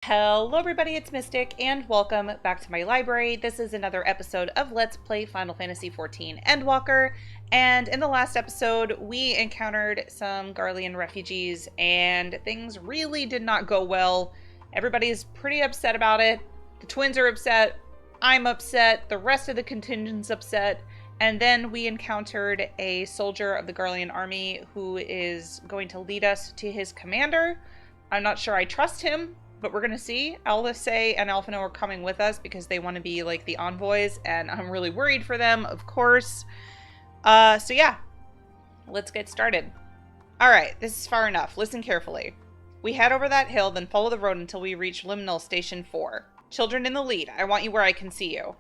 Hello everybody, it's Mystic, and welcome back to my library. This is another episode of Let's Play Final Fantasy XIV Endwalker, and in the last episode, we encountered some Garlean refugees, and things really did not go well. Everybody's pretty upset about it. The twins are upset, I'm upset, the rest of the contingent's upset, and then we encountered a soldier of the Garlean army who is going to lead us to his commander. I'm not sure I trust him, but we're going to see. Alice and Alphino are coming with us because they want to be like the envoys, and I'm really worried for them, of course. So yeah, let's get started. Alright, this is far enough. Listen carefully. We head over that hill, then follow the road until we reach Liminal Station 4. Children in the lead. I want you where I can see you.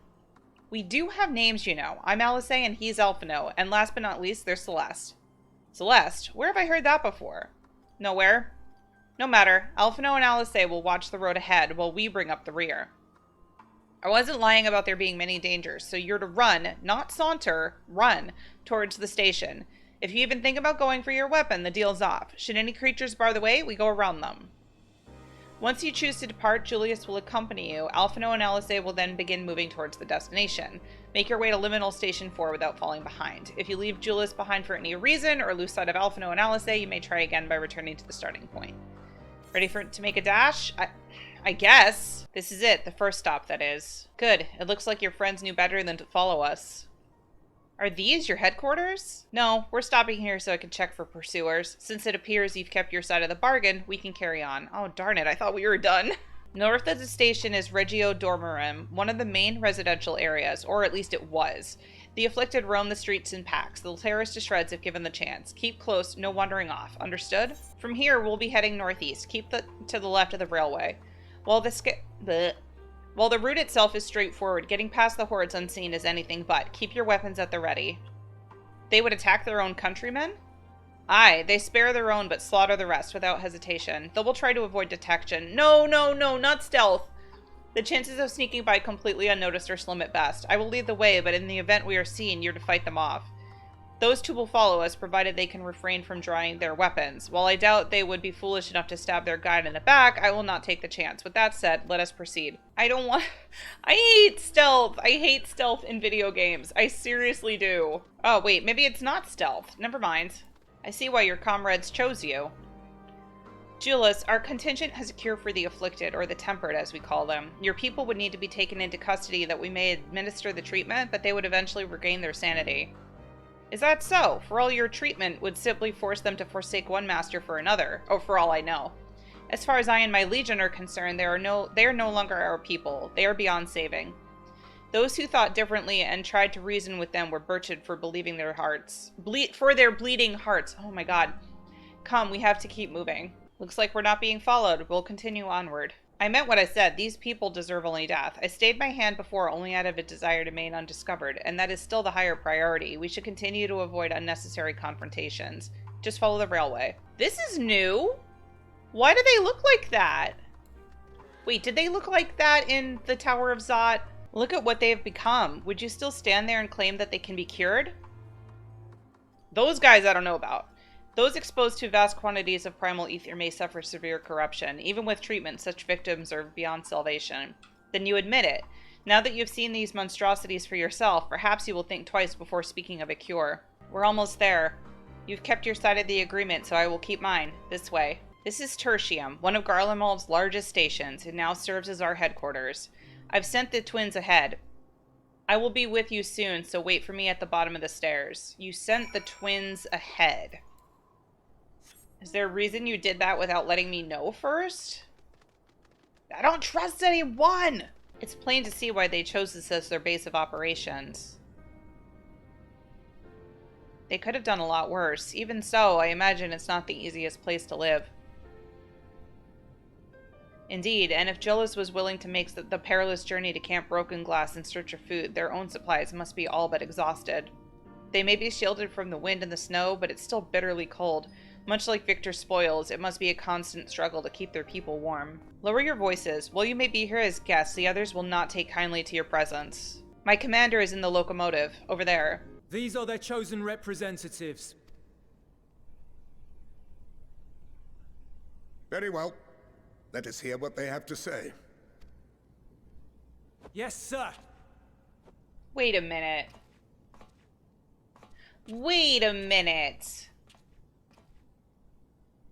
We do have names, you know. I'm Alice and he's Alphino, and last but not least, there's Celeste. Celeste? Where have I heard that before? Nowhere. No matter, Alphino and Alice will watch the road ahead while we bring up the rear. I wasn't lying about there being many dangers, so you're to run, not saunter, run, towards the station. If you even think about going for your weapon, the deal's off. Should any creatures bar the way, we go around them. Once you choose to depart, Julius will accompany you. Alphino and Alice will then begin moving towards the destination. Make your way to Liminal Station 4 without falling behind. If you leave Julius behind for any reason, or lose sight of Alphino and Alice, you may try again by returning to the starting point. Ready to make a dash? I guess. This is it, the first stop, that is. Good. It looks like your friends knew better than to follow us. Are these your headquarters? No, we're stopping here so I can check for pursuers. Since it appears you've kept your side of the bargain, we can carry on. Oh, darn it, I thought we were done. North of the station is Regio Dormium, one of the main residential areas, or at least it was. The afflicted roam the streets in packs. They'll tear us to shreds if given the chance. Keep close, no wandering off. Understood? From here, we'll be heading northeast. Keep to the left of the railway. While the route itself is straightforward, getting past the hordes unseen is anything but. Keep your weapons at the ready. They would attack their own countrymen? Aye, they spare their own but slaughter the rest without hesitation. They will try to avoid detection. No, not stealth! The chances of sneaking by completely unnoticed are slim at best. I will lead the way, but in the event we are seen, you're to fight them off. Those two will follow us, provided they can refrain from drawing their weapons. While I doubt they would be foolish enough to stab their guide in the back, I will not take the chance. With that said, let us proceed. I hate stealth! I hate stealth in video games. I seriously do. Oh, wait, maybe it's not stealth. Never mind. I see why your comrades chose you. Julius, our contingent has a cure for the afflicted, or the tempered as we call them. Your people would need to be taken into custody that we may administer the treatment, but they would eventually regain their sanity. Is that so? For all your treatment would simply force them to forsake one master for another. Oh, for all I know. As far as I and my legion are concerned, they are no longer our people. They are beyond saving. Those who thought differently and tried to reason with them were butchered for believing their hearts. For their bleeding hearts. Oh my god. Come, we have to keep moving. Looks like we're not being followed. We'll continue onward. I meant what I said. These people deserve only death. I stayed my hand before only out of a desire to remain undiscovered, and that is still the higher priority. We should continue to avoid unnecessary confrontations. Just follow the railway. This is new? Why do they look like that? Wait, did they look like that in the Tower of Zot? Look at what they have become. Would you still stand there and claim that they can be cured? Those guys I don't know about. Those exposed to vast quantities of primal ether may suffer severe corruption. Even with treatment, such victims are beyond salvation. Then you admit it. Now that you've seen these monstrosities for yourself, perhaps you will think twice before speaking of a cure. We're almost there. You've kept your side of the agreement, so I will keep mine. This way. This is Tertium, one of Garlemald's largest stations. It now serves as our headquarters. I've sent the twins ahead. I will be with you soon, so wait for me at the bottom of the stairs. You sent the twins ahead. Is there a reason you did that without letting me know first? I don't trust anyone! It's plain to see why they chose this as their base of operations. They could have done a lot worse. Even so, I imagine it's not the easiest place to live. Indeed, and if Julius was willing to make the perilous journey to Camp Broken Glass in search of food, their own supplies must be all but exhausted. They may be shielded from the wind and the snow, but it's still bitterly cold. Much like Victor's spoils, it must be a constant struggle to keep their people warm. Lower your voices. While you may be here as guests, the others will not take kindly to your presence. My commander is in the locomotive, over there. These are their chosen Let us hear what they have to say. Yes, sir. Wait a minute. Wait a minute.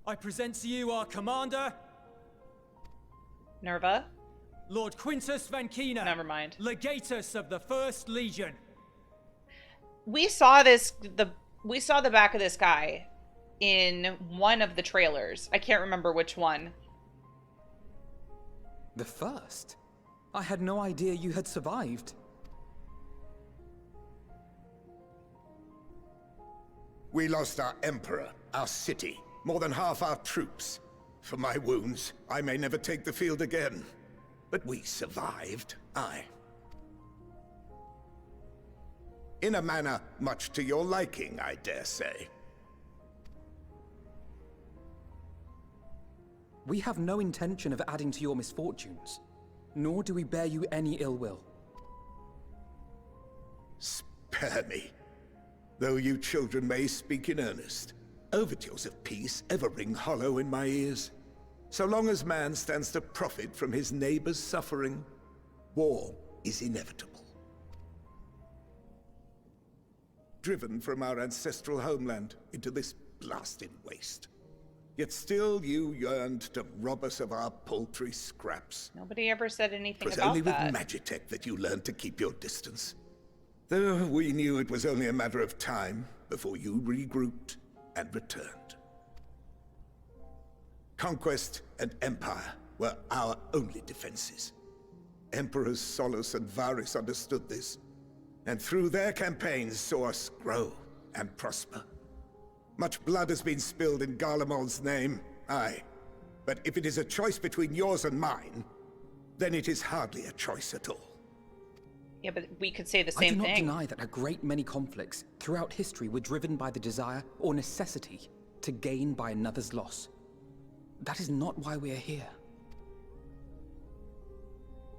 I present to you our commander, Nerva? Lord Quintus Vankina. Never mind. Legatus of the First Legion. We saw the back of this guy in one of the trailers. I can't remember which one. The first? I had no idea you had survived. We lost our emperor, our city, more than half our troops. For my wounds, I may never take the field again. But we survived, aye. In a manner much to your liking, I dare say. We have no intention of adding to your misfortunes, nor do we bear you any ill will. Spare me. Though you children may speak in earnest, overtures of peace ever ring hollow in my ears. So long as man stands to profit from his neighbor's suffering, war is inevitable. Driven from our ancestral homeland into this blasted waste. Yet still you yearned to rob us of our paltry scraps. Nobody ever said anything It was about only that. with Magitech that you learned to keep your distance. Though we knew it was only a matter of time before you regrouped and returned. Conquest and Empire were our only defenses. Emperors Solus and Varus understood this, and through their campaigns saw us grow and prosper. Much blood has been spilled in Garlemald's name, aye. But if it is a choice between yours and mine, then it is hardly a choice at all. Yeah, but we could say the I same do not thing. deny that a great many conflicts throughout history were driven by the desire or necessity to gain by another's loss. That is not why we are here.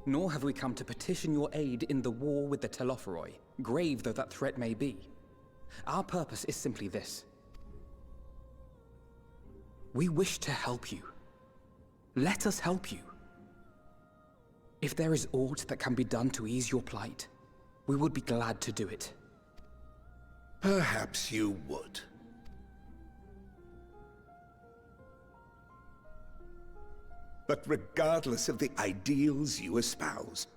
Nor have we come to petition your aid in the war with the Telophoroi, grave though that threat may be. Our purpose is simply this. We wish to help you. Let us help you. If there is aught that can be done to ease your plight, we would be glad to do it. Perhaps you would. But regardless of the ideals you espouse,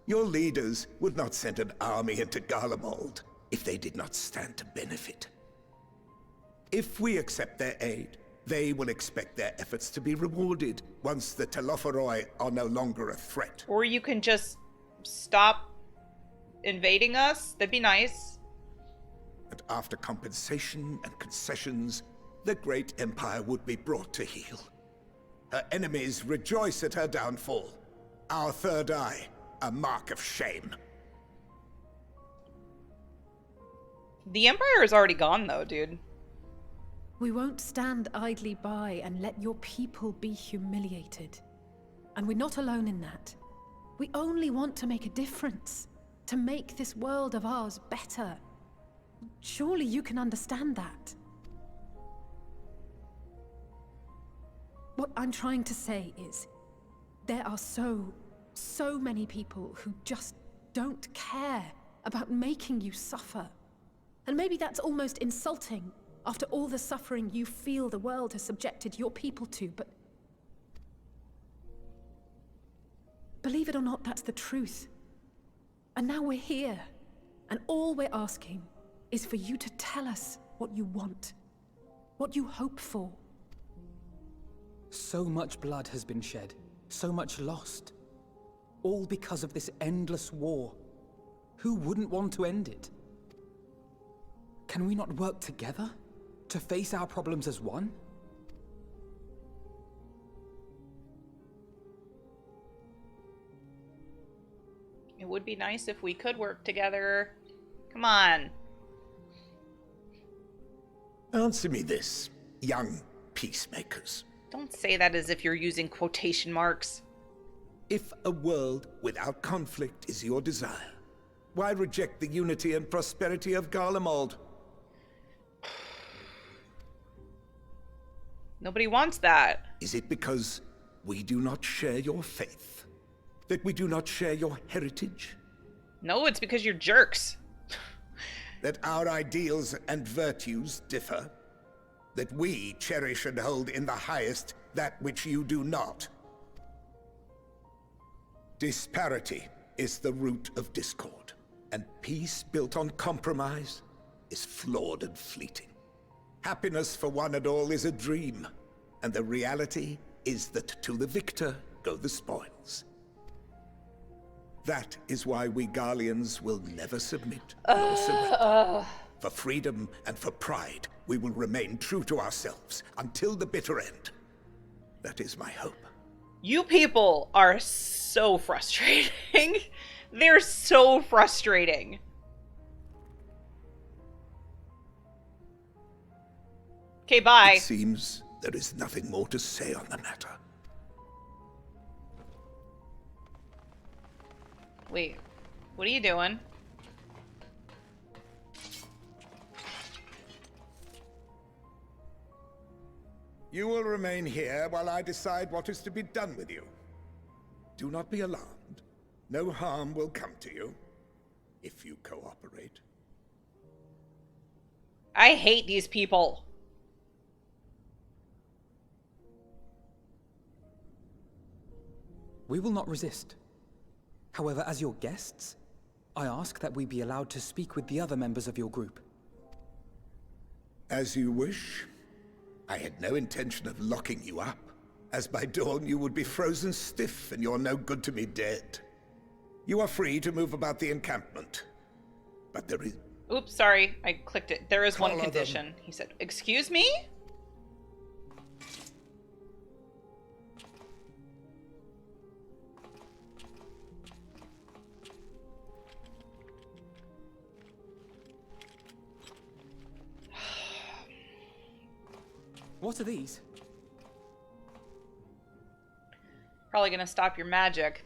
your leaders would not send an army into Garlemald if they did not stand to benefit. If we accept their aid, they will expect their efforts to be rewarded once the Telophoroi are no longer a threat. Or you can just stop invading us. That'd be nice. And after compensation and concessions, the great empire would be brought to heel. Her enemies rejoice at her downfall. Our third eye, a mark of shame. The Empire is already gone, though, dude. We won't stand idly by and let your people be humiliated. And we're not alone in that. We only want to make a difference, to make this world of ours better. Surely you can understand that. What I'm trying to say is, there are so many people who just don't care about making you suffer. And maybe that's almost insulting after all the suffering you feel the world has subjected your people to, but believe it or not, that's the truth. And now we're here, and all we're asking is for you to tell us what you want, what you hope for. So much blood has been shed, so much lost. All because of this endless war. Who wouldn't want to end it? Can we not work together to face our problems as one? It would be nice if we could work together. Come on. Answer me this, young peacemakers. Don't say that as if you're using quotation marks. If a world without conflict is your desire, why reject the unity and prosperity of Garlemald? Nobody wants that. Is it because we do not share your faith? That we do not share your heritage? No, it's because you're jerks. That our ideals and virtues differ? That we cherish and hold in the highest that which you do not? Disparity is the root of discord, and peace built on compromise is flawed and fleeting. Happiness for one and all is a dream, and the reality is that to the victor go the spoils. That is why we Garleans will never submit nor surrender. For freedom and for pride, we will remain true to ourselves until the bitter end. That is my hope. You people are so frustrating. They're so frustrating. Okay, bye. It seems there is nothing more to say on the matter. Wait, what are you doing? You will remain here while I decide what is to be done with you. Do not be alarmed. No harm will come to you, if you cooperate. I hate these people. We will not resist. However, as your guests, I ask that we be allowed to speak with the other members of your group. As you wish. I had no intention of locking you up, as by dawn you would be frozen stiff and you're no good to me dead. You are free to move about the encampment, but there is... Oops, sorry, I clicked it. There is one Follow them. condition. He said, excuse me? What are these? Probably gonna stop your magic.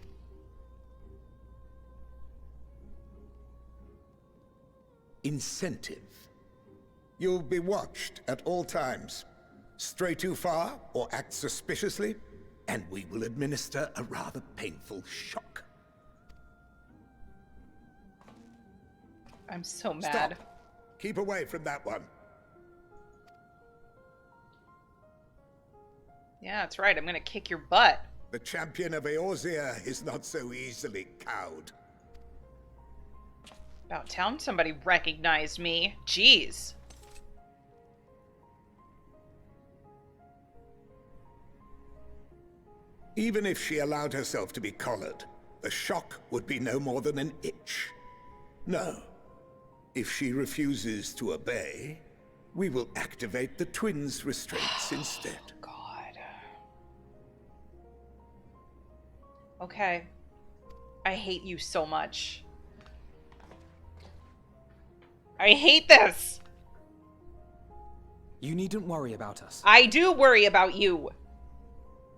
Incentive. You'll be watched at all times. Stray too far or act suspiciously, and we will administer a rather painful shock. I'm so mad. Stop. Keep away from that one. Yeah, that's right. I'm gonna kick your butt. The champion of Eorzea is not so easily cowed. About town somebody recognized me. Jeez. Even if she allowed herself to be collared, the shock would be no more than an itch. No. If she refuses to obey, we will activate the twins' restraints instead. God. Okay. I hate you so much. I hate this. You needn't worry about us. I do worry about you.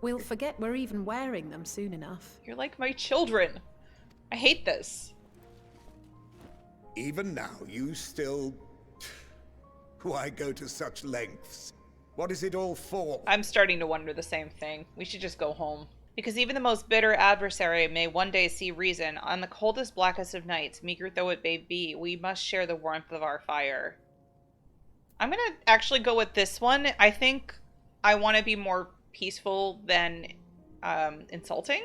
We'll forget we're even wearing them soon enough. You're like my children. I hate this. Even now, you still... Why go to such lengths? What is it all for? I'm starting to wonder the same thing. We should just go home. Because even the most bitter adversary may one day see reason. On the coldest, blackest of nights, meager though it may be, we must share the warmth of our fire. I'm going to actually go with this one. I think I want to be more peaceful than insulting.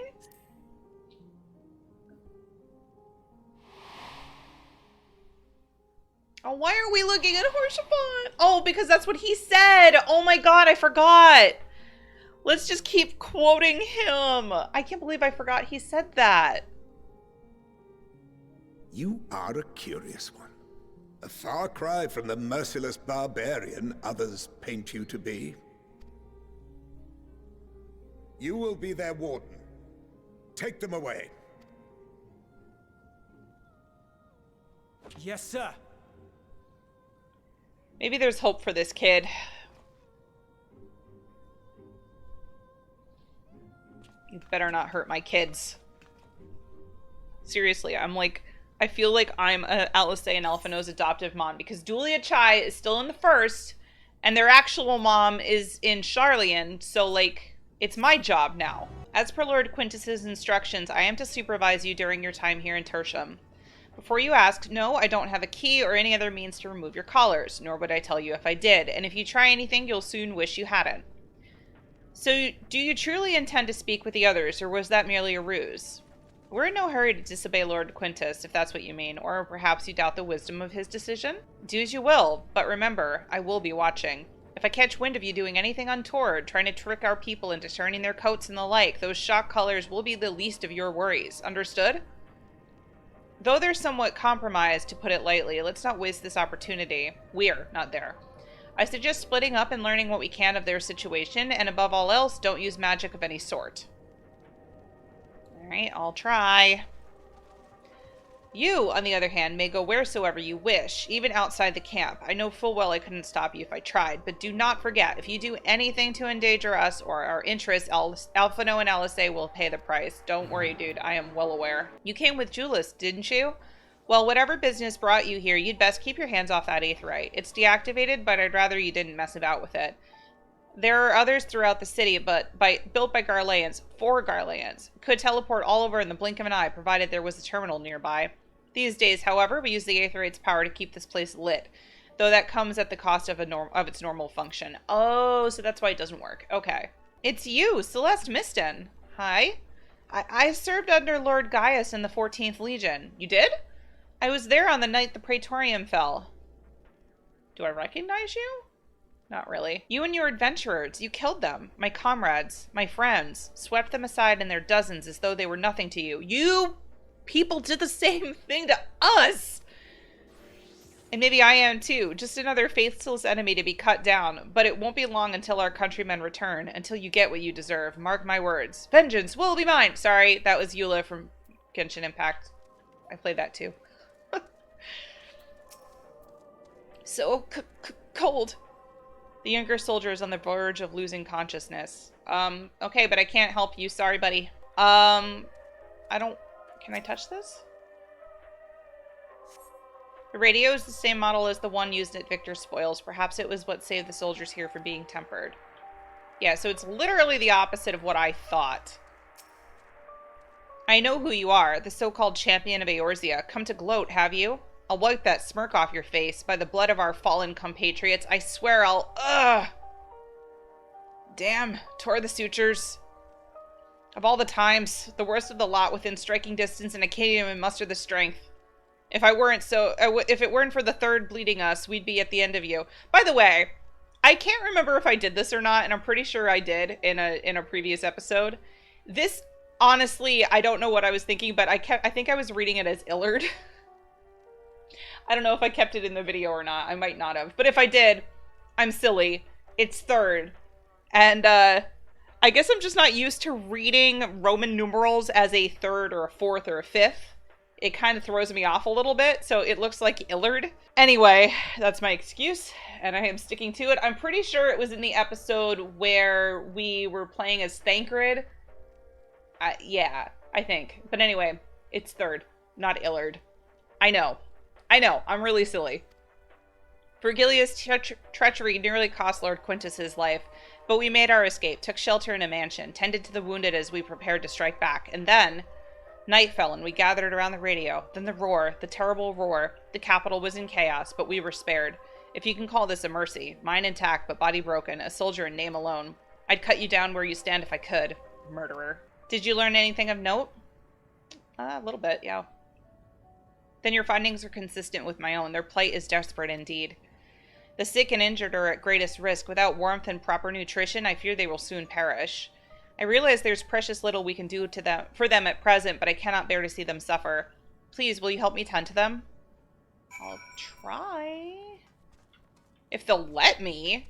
Oh, why are we looking at Horshapan? Oh, because that's what he said. Oh my god, I forgot. Let's just keep quoting him. I can't believe I forgot he said that. You are a curious one. A far cry from the merciless barbarian others paint you to be. You will be their warden. Take them away. Yes, sir. Maybe there's hope for this kid. You better not hurt my kids. Seriously, I feel like I'm Alice and Alphino's adoptive mom, because Dulia Chai is still in the first, and their actual mom is in Charlian, so, like, It's my job now. As per Lord Quintus's instructions, I am to supervise you during your time here in Tertium. Before you ask, no, I don't have a key or any other means to remove your collars, nor would I tell you if I did, and if you try anything, you'll soon wish you hadn't. So, do you truly intend to speak with the others, or was that merely a ruse? We're in no hurry to disobey Lord Quintus, if that's what you mean, or perhaps you doubt the wisdom of his decision? Do as you will, but remember, I will be watching. If I catch wind of you doing anything untoward, trying to trick our people into turning their coats and the like, those shock colors will be the least of your worries. Understood? Though they're somewhat compromised, to put it lightly, let's not waste this opportunity. We're not there. I suggest splitting up and learning what we can of their situation, and above all else, don't use magic of any sort. Alright, I'll try. You, on the other hand, may go wheresoever you wish, even outside the camp. I know full well I couldn't stop you if I tried, but do not forget, if you do anything to endanger us or our interests, Alphino and Alisei will pay the price. Don't worry, dude, I am well aware. You came with Julius, didn't you? Well, whatever business brought you here, you'd best keep your hands off that aetheryte. It's deactivated, but I'd rather you didn't mess about with it. There are others throughout the city, but built by Garleans, for Garleans. Could teleport all over in the blink of an eye, provided there was a terminal nearby. These days, however, we use the aetheryte's power to keep this place lit, though that comes at the cost of its normal function. Oh, so that's why it doesn't work. Okay. It's you, Celeste Miston. Hi. I served under Lord Gaius in the 14th Legion. You did? I was there on the night the Praetorium fell. Do I recognize you? Not really. You and your adventurers, you killed them. My comrades, my friends, swept them aside in their dozens as though they were nothing to you. You people did the same thing to us! And maybe I am too. Just another faithless enemy to be cut down. But it won't be long until our countrymen return, until you get what you deserve. Mark my words. Vengeance will be mine! Sorry, that was Eula from Genshin Impact. I played that too. So cold. The younger soldier is on the verge of losing consciousness. Okay, but I can't help you. Sorry, buddy. I don't... Can I touch this? The radio is the same model as the one used at Victor's Spoils. Perhaps it was what saved the soldiers here from being tempered. Yeah, so it's literally the opposite of what I thought. I know who you are, the so-called champion of Eorzea. Come to gloat, have you? I'll wipe that smirk off your face. By the blood of our fallen compatriots, I swear I'll... Ugh! Damn, tore the sutures. Of all the times, the worst of the lot within striking distance, and I can't even muster the strength. If it weren't for the third bleeding us, we'd be at the end of you. By the way, I can't remember if I did this or not, and I'm pretty sure I did in a previous episode. This, honestly, I don't know what I was thinking, but I think I was reading it as Illard. I don't know if I kept it in the video or not. I might not have. But if I did, I'm silly. It's third. And, I guess I'm just not used to reading Roman numerals as a third or a fourth or a fifth. It kind of throws me off a little bit, so it looks like Illard. Anyway, that's my excuse, and I am sticking to it. I'm pretty sure it was in the episode where we were playing as Thancred. Yeah, I think. But anyway, it's third, not Illard. I know, I'm really silly. Vergilia's treachery nearly cost Lord Quintus his life, but we made our escape, took shelter in a mansion, tended to the wounded as we prepared to strike back, and then... Night fell and we gathered around the radio. Then the roar, the terrible roar. The capital was in chaos, but we were spared. If you can call this a mercy. Mind intact, but body broken. A soldier in name alone. I'd cut you down where you stand if I could. Murderer. Did you learn anything of note? A little bit, yeah. Then your findings are consistent with my own. Their plight is desperate indeed. The sick and injured are at greatest risk. Without warmth and proper nutrition, I fear they will soon perish. I realize there's precious little we can do for them at present, but I cannot bear to see them suffer. Please, will you help me tend to them? I'll try. If they'll let me.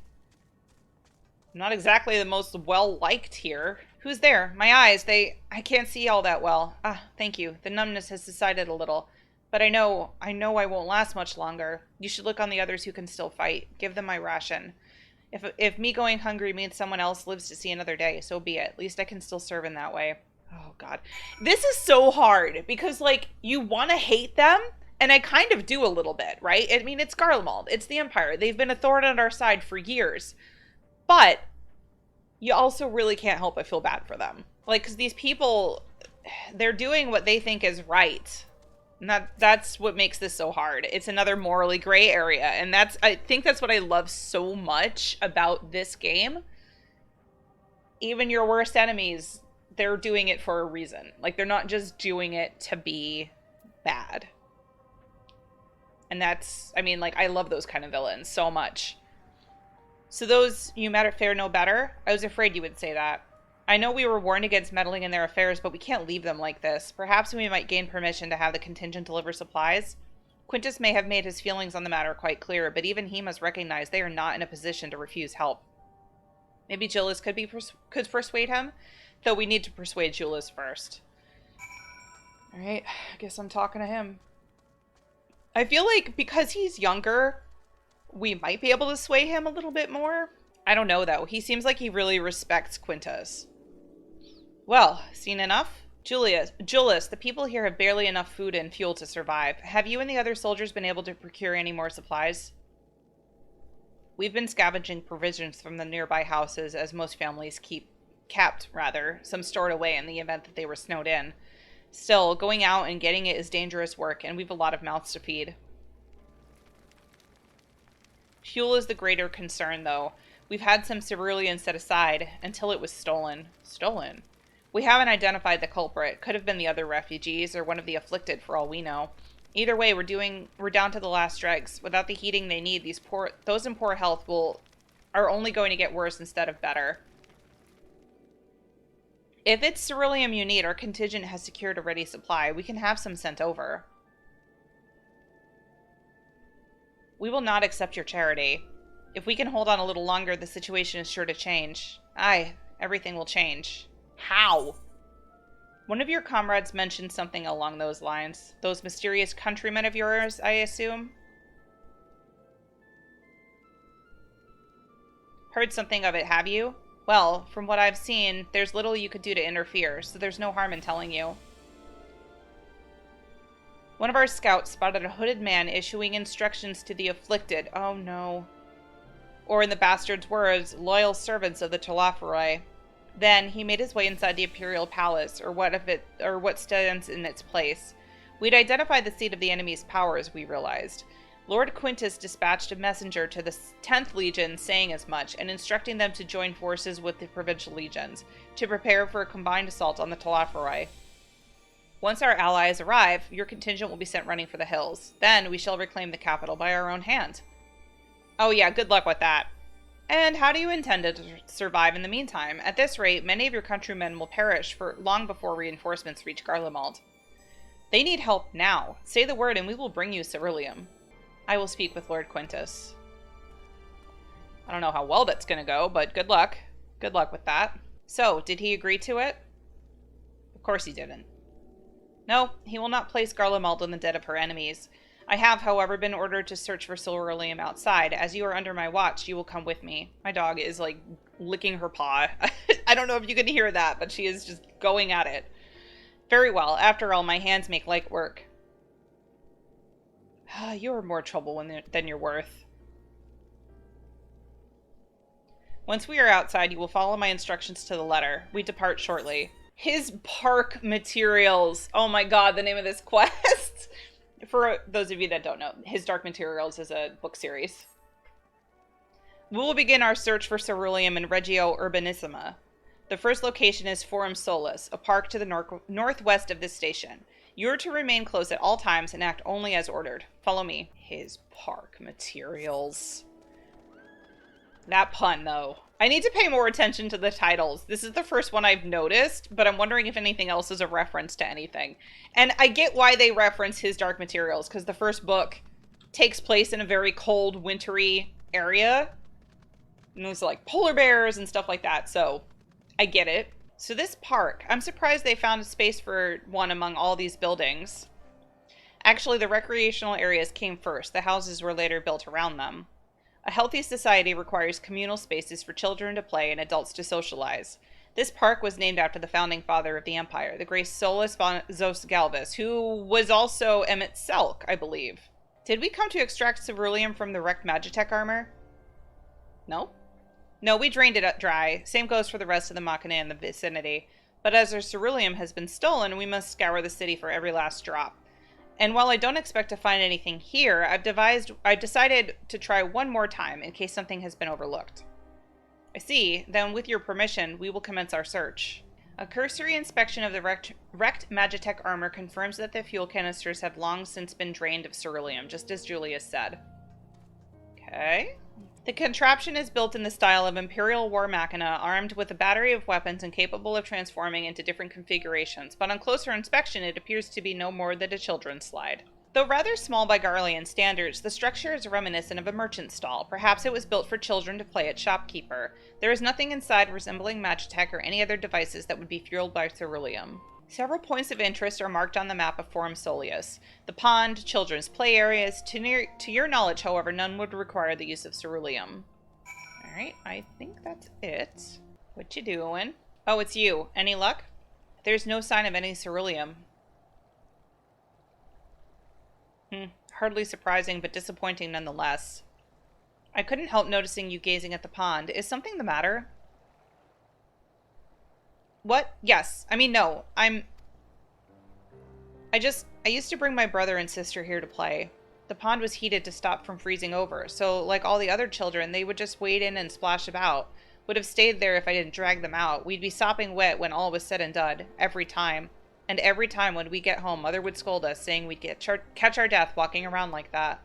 I'm not exactly the most well-liked here. Who's there? My eyes, I can't see all that well. Ah, thank you. The numbness has subsided a little. But I know I won't last much longer. You should look on the others who can still fight. Give them my ration. If me going hungry means someone else lives to see another day, so be it. At least I can still serve in that way. Oh, God. This is so hard, because, like, you want to hate them, and I kind of do a little bit, right? I mean, it's Garlemald. It's the Empire. They've been a thorn on our side for years. But you also really can't help but feel bad for them. Like, because these people, they're doing what they think is right. And that's what makes this so hard. It's another morally gray area. And I think that's what I love so much about this game. Even your worst enemies, they're doing it for a reason. Like, they're not just doing it to be bad. And that's, I mean, like, I love those kind of villains so much. So those you met fare no better? I was afraid you would say that. I know we were warned against meddling in their affairs, but we can't leave them like this. Perhaps we might gain permission to have the contingent deliver supplies. Quintus may have made his feelings on the matter quite clear, but even he must recognize they are not in a position to refuse help. Maybe Julius could persuade him, though we need to persuade Julius first. Alright, I guess I'm talking to him. I feel like because he's younger, we might be able to sway him a little bit more. I don't know, though. He seems like he really respects Quintus. Well, seen enough? Julius, the people here have barely enough food and fuel to survive. Have you and the other soldiers been able to procure any more supplies? We've been scavenging provisions from the nearby houses, as most families kept some stored away in the event that they were snowed in. Still, going out and getting it is dangerous work, and we've a lot of mouths to feed. Fuel is the greater concern, though. We've had some ceruleum set aside until it was stolen. Stolen? We haven't identified the culprit. Could have been the other refugees or one of the afflicted for all we know. Either way, we're down to the last dregs. Without the heating they need, those in poor health are only going to get worse instead of better. If it's ceruleum you need, our contingent has secured a ready supply. We can have some sent over. We will not accept your charity. If we can hold on a little longer, the situation is sure to change. Aye, everything will change. How? One of your comrades mentioned something along those lines. Those mysterious countrymen of yours, I assume? Heard something of it, have you? Well, from what I've seen, there's little you could do to interfere, so there's no harm in telling you. One of our scouts spotted a hooded man issuing instructions to the afflicted. Oh no. Or in the bastard's words, loyal servants of the Tolaferoi. Then he made his way inside the Imperial Palace, or what stands in its place. We'd identified the seat of the enemy's powers, we realized. Lord Quintus dispatched a messenger to the 10th Legion saying as much, and instructing them to join forces with the provincial legions, to prepare for a combined assault on the Tolaferoi. Once our allies arrive, your contingent will be sent running for the hills. Then we shall reclaim the capital by our own hand. Oh yeah, good luck with that. And how do you intend to survive in the meantime? At this rate, many of your countrymen will perish long before reinforcements reach Garlemald. They need help now. Say the word and we will bring you ceruleum. I will speak with Lord Quintus. I don't know how well that's going to go, but good luck. Good luck with that. So, did he agree to it? Of course he didn't. No, he will not place Garlemald in the debt of her enemies. I have, however, been ordered to search for ceruleum outside. As you are under my watch, you will come with me. My dog is, like, licking her paw. I don't know if you can hear that, but she is just going at it. Very well. After all, my hands make light work. You are more trouble than you're worth. Once we are outside, you will follow my instructions to the letter. We depart shortly. His Park Materials. Oh my god, the name of this quest. For those of you that don't know, His Dark Materials is a book series. We will begin our search for ceruleum in Regio Urbanissima. The first location is Forum Solus, a park to the northwest of this station. You are to remain close at all times and act only as ordered. Follow me. His Park Materials. That pun, though. I need to pay more attention to the titles. This is the first one I've noticed, but I'm wondering if anything else is a reference to anything. And I get why they reference His Dark Materials, because the first book takes place in a very cold, wintry area. And there's like polar bears and stuff like that, so I get it. So this park, I'm surprised they found a space for one among all these buildings. Actually, the recreational areas came first. The houses were later built around them. A healthy society requires communal spaces for children to play and adults to socialize. This park was named after the founding father of the Empire, the great Solus Zos Galvus, who was also Emmett Selk, I believe. Did we come to extract ceruleum from the wrecked Magitech armor? No? No, we drained it dry. Same goes for the rest of the Machina in the vicinity. But as our ceruleum has been stolen, we must scour the city for every last drop. And while I don't expect to find anything here, I've decided to try one more time in case something has been overlooked. I see. Then with your permission, we will commence our search. A cursory inspection of the wrecked Magitech armor confirms that the fuel canisters have long since been drained of ceruleum, just as Julius said. Okay. The contraption is built in the style of Imperial War Machina, armed with a battery of weapons and capable of transforming into different configurations, but on closer inspection it appears to be no more than a children's slide. Though rather small by Garlean standards, the structure is reminiscent of a merchant stall. Perhaps it was built for children to play at shopkeeper. There is nothing inside resembling Magitech or any other devices that would be fueled by ceruleum. Several points of interest are marked on the map of Forum Solius. The pond, children's play areas. To your knowledge, however, none would require the use of ceruleum. Alright, I think that's it. What you doing? Oh, it's you. Any luck? There's no sign of any ceruleum. Hardly surprising, but disappointing nonetheless. I couldn't help noticing you gazing at the pond. Is something the matter? What? Yes. I mean, no. I used to bring my brother and sister here to play. The pond was heated to stop from freezing over, so like all the other children, they would just wade in and splash about. Would have stayed there if I didn't drag them out. We'd be sopping wet when all was said and done. Every time. And every time when we get home, Mother would scold us, saying we'd catch our death walking around like that.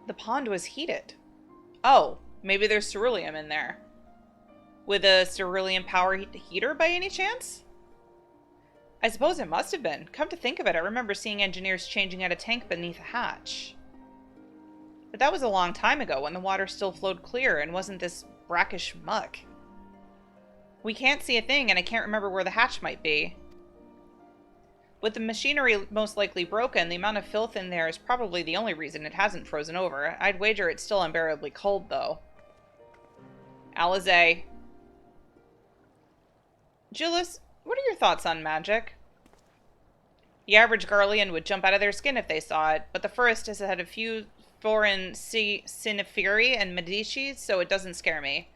The pond was heated. Oh, maybe there's ceruleum in there. With a ceruleum power heater by any chance? I suppose it must have been. Come to think of it, I remember seeing engineers changing out a tank beneath a hatch. But that was a long time ago, when the water still flowed clear and wasn't this brackish muck. We can't see a thing, and I can't remember where the hatch might be. With the machinery most likely broken, the amount of filth in there is probably the only reason it hasn't frozen over. I'd wager it's still unbearably cold, though. Alizé. Julius, what are your thoughts on magic? The average Garlean would jump out of their skin if they saw it, but the first has had a few foreign Cineferi and Medici, so it doesn't scare me.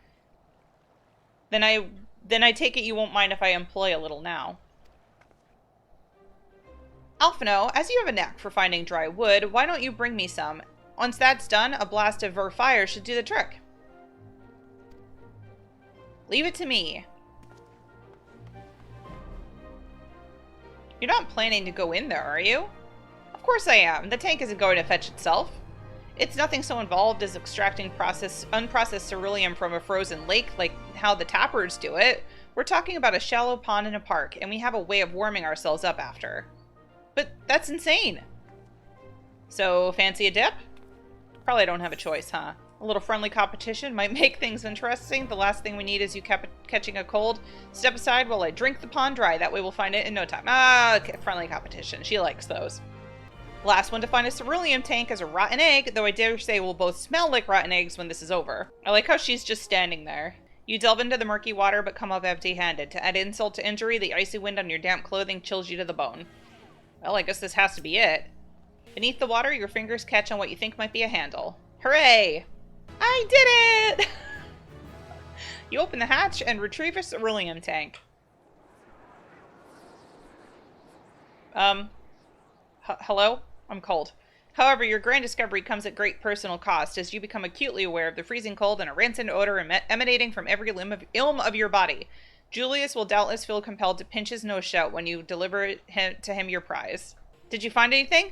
Then I take it you won't mind if I employ a little now. Alphino, as you have a knack for finding dry wood, why don't you bring me some? Once that's done, a blast of Ver fire should do the trick. Leave it to me. You're not planning to go in there, are you? Of course I am. The tank isn't going to fetch itself. It's nothing so involved as extracting unprocessed ceruleum from a frozen lake like how the tappers do it. We're talking about a shallow pond in a park, and we have a way of warming ourselves up after. But that's insane. So, fancy a dip? Probably don't have a choice, huh? A little friendly competition might make things interesting. The last thing we need is you catching a cold. Step aside while I drink the pond dry. That way we'll find it in no time. Ah, okay, friendly competition. She likes those. Last one to find a ceruleum tank is a rotten egg, though I dare say we'll both smell like rotten eggs when this is over. I like how she's just standing there. You delve into the murky water but come up empty-handed. To add insult to injury, the icy wind on your damp clothing chills you to the bone. Well, I guess this has to be it. Beneath the water, your fingers catch on what you think might be a handle. Hooray! I did it! You open the hatch and retrieve a ceruleum tank. Hello? I'm cold. However, your grand discovery comes at great personal cost, as you become acutely aware of the freezing cold and a rancid odor emanating from every ilm of your body. Julius will doubtless feel compelled to pinch his nose shut when you deliver to him your prize. Did you find anything?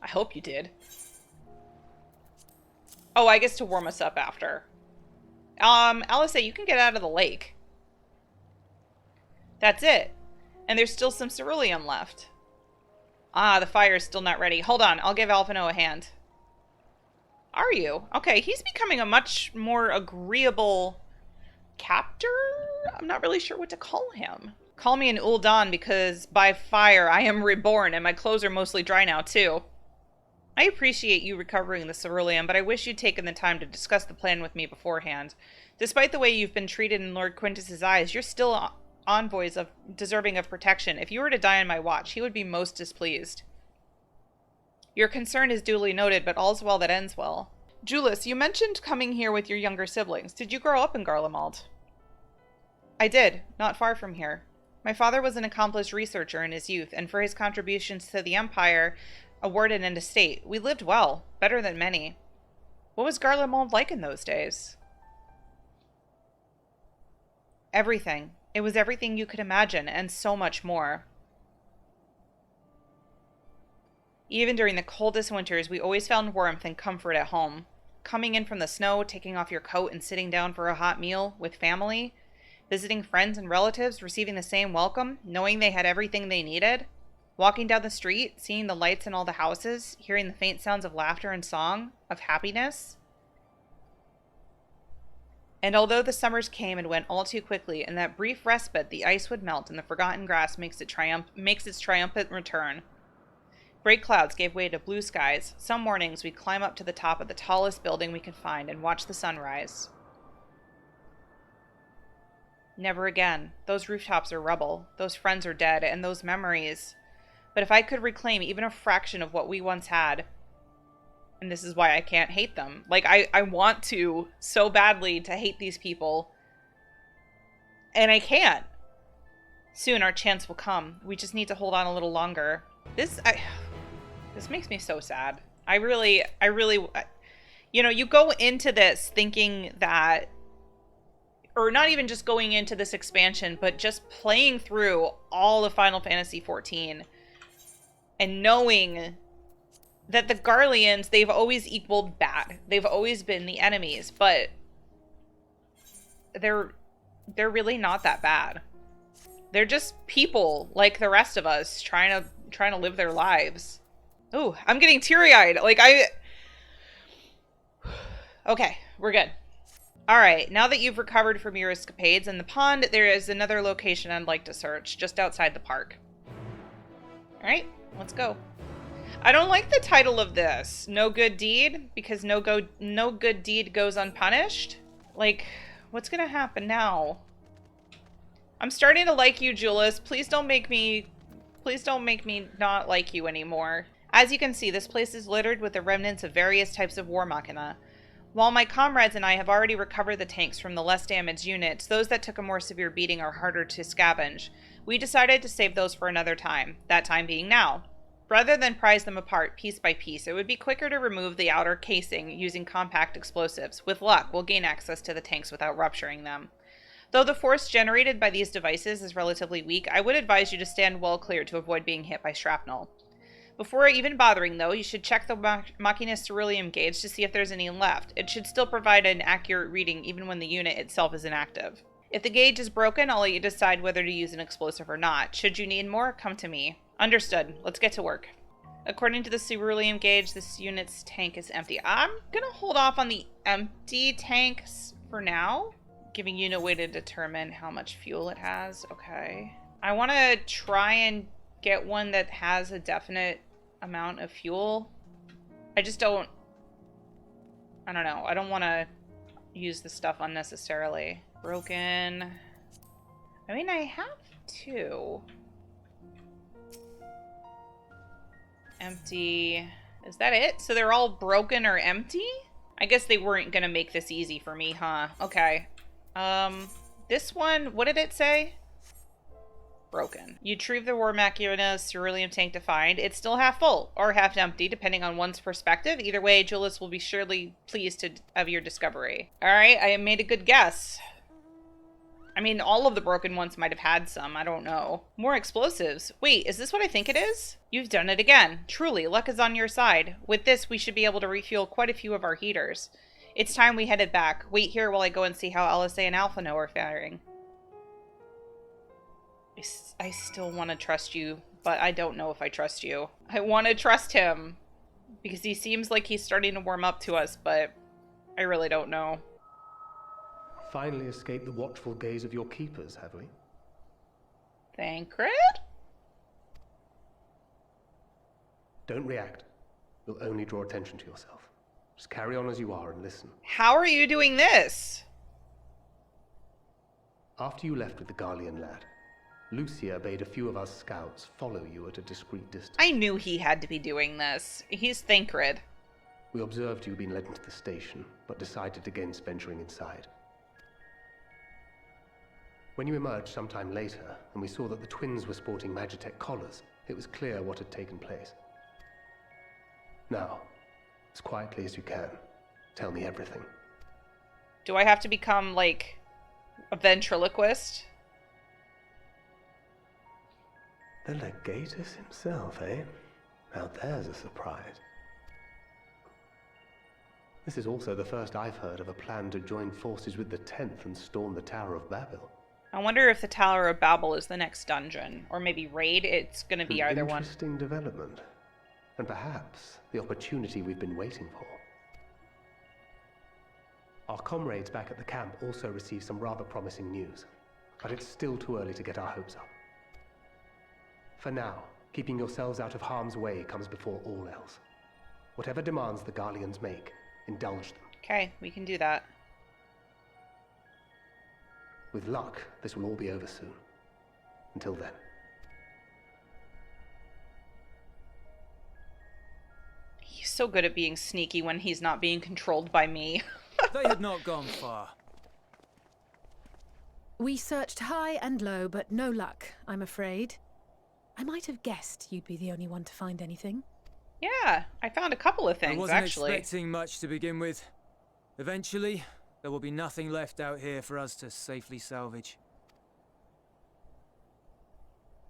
I hope you did. Oh, I guess to warm us up after. Alice, you can get out of the lake. That's it. And there's still some ceruleum left. Ah, the fire is still not ready. Hold on, I'll give Alphino a hand. Are you? Okay, he's becoming a much more agreeable captor? I'm not really sure what to call him. Call me an Uldan because by fire I am reborn and my clothes are mostly dry now too. I appreciate you recovering the ceruleum, but I wish you'd taken the time to discuss the plan with me beforehand. Despite the way you've been treated in Lord Quintus's eyes, you're still envoys deserving of protection. If you were to die on my watch, he would be most displeased. Your concern is duly noted, but all's well that ends well. Julius, you mentioned coming here with your younger siblings. Did you grow up in Garlemald? I did, not far from here. My father was an accomplished researcher in his youth, and for his contributions to the Empire, awarded an estate. We lived well, better than many. What was Garlemald like in those days? Everything. It was everything you could imagine, and so much more. Even during the coldest winters, we always found warmth and comfort at home. Coming in from the snow, taking off your coat and sitting down for a hot meal with family, visiting friends and relatives, receiving the same welcome, knowing they had everything they needed, walking down the street, seeing the lights in all the houses, hearing the faint sounds of laughter and song, of happiness. And although the summers came and went all too quickly, in that brief respite the ice would melt and the forgotten grass makes its triumphant return. Gray clouds gave way to blue skies. Some mornings we'd climb up to the top of the tallest building we could find and watch the sunrise. Never again. Those rooftops are rubble. Those friends are dead, and those memories. But if I could reclaim even a fraction of what we once had, and this is why I can't hate them. Like, I want to so badly to hate these people, and I can't. Soon our chance will come. We just need to hold on a little longer. This makes me so sad. I really, you know, you go into this thinking that, or not even just going into this expansion, but just playing through all of Final Fantasy XIV and knowing that the Garleans, they've always equaled bad. They've always been the enemies, but they're really not that bad. They're just people like the rest of us trying to live their lives. Ooh, I'm getting teary-eyed. Like, okay, we're good. All right, now that you've recovered from your escapades in the pond, there is another location I'd like to search, just outside the park. All right, let's go. I don't like the title of this, No Good Deed, because no good deed goes unpunished. Like, what's gonna happen now? I'm starting to like you, Julius. Please don't make me not like you anymore. As you can see, this place is littered with the remnants of various types of war machina. While my comrades and I have already recovered the tanks from the less damaged units, those that took a more severe beating are harder to scavenge. We decided to save those for another time, that time being now. Rather than prise them apart piece by piece, it would be quicker to remove the outer casing using compact explosives. With luck, we'll gain access to the tanks without rupturing them. Though the force generated by these devices is relatively weak, I would advise you to stand well clear to avoid being hit by shrapnel. Before even bothering, though, you should check the Machina's ceruleum gauge to see if there's any left. It should still provide an accurate reading even when the unit itself is inactive. If the gauge is broken, I'll let you decide whether to use an explosive or not. Should you need more, come to me. Understood. Let's get to work. According to the ceruleum gauge, this unit's tank is empty. I'm gonna hold off on the empty tanks for now. Giving unit way to determine how much fuel it has. Okay. I want to try and get one that has a definite amount of fuel. I don't know. I don't want to use the stuff unnecessarily. Broken. I mean, I have two. Empty. Is that it? So they're all broken or empty? I guess they weren't gonna make this easy for me, huh? Okay. This one, what did it say? Broken. You retrieve the War Machina's ceruleum tank to find. It's still half full, or half empty, depending on one's perspective. Either way, Julius will be surely pleased of your discovery. Alright, I made a good guess. I mean, all of the broken ones might have had some, I don't know. More explosives. Wait, is this what I think it is? You've done it again. Truly, luck is on your side. With this, we should be able to refuel quite a few of our heaters. It's time we headed back. Wait here while I go and see how LSA and Alpha No are faring. I still want to trust you, but I don't know if I trust you. I want to trust him, because he seems like he's starting to warm up to us, but I really don't know. Finally escaped the watchful gaze of your keepers, have we? Thancred? Don't react. You'll only draw attention to yourself. Just carry on as you are and listen. How are you doing this? After you left with the Garlean lad, Lucia bade a few of us scouts follow you at a discreet distance. I knew he had to be doing this. He's Thancred. We observed you being led into the station, but decided against venturing inside. When you emerged sometime later, and we saw that the twins were sporting Magitech collars, it was clear what had taken place. Now, as quietly as you can, tell me everything. Do I have to become, like, a ventriloquist? The Legatus himself, eh? Now there's a surprise. This is also the first I've heard of a plan to join forces with the 10th and storm the Tower of Babel. I wonder if the Tower of Babel is the next dungeon. Or maybe raid. It's going to be either one. Interesting development. And perhaps the opportunity we've been waiting for. Our comrades back at the camp also received some rather promising news. But it's still too early to get our hopes up. For now, keeping yourselves out of harm's way comes before all else. Whatever demands the Garleans make, indulge them. Okay, we can do that. With luck, this will all be over soon. Until then. He's so good at being sneaky when he's not being controlled by me. They had not gone far. We searched high and low, but no luck, I'm afraid. I might have guessed you'd be the only one to find anything. Yeah, I found a couple of things, I wasn't actually. expecting much to begin with. Eventually, there will be nothing left out here for us to safely salvage.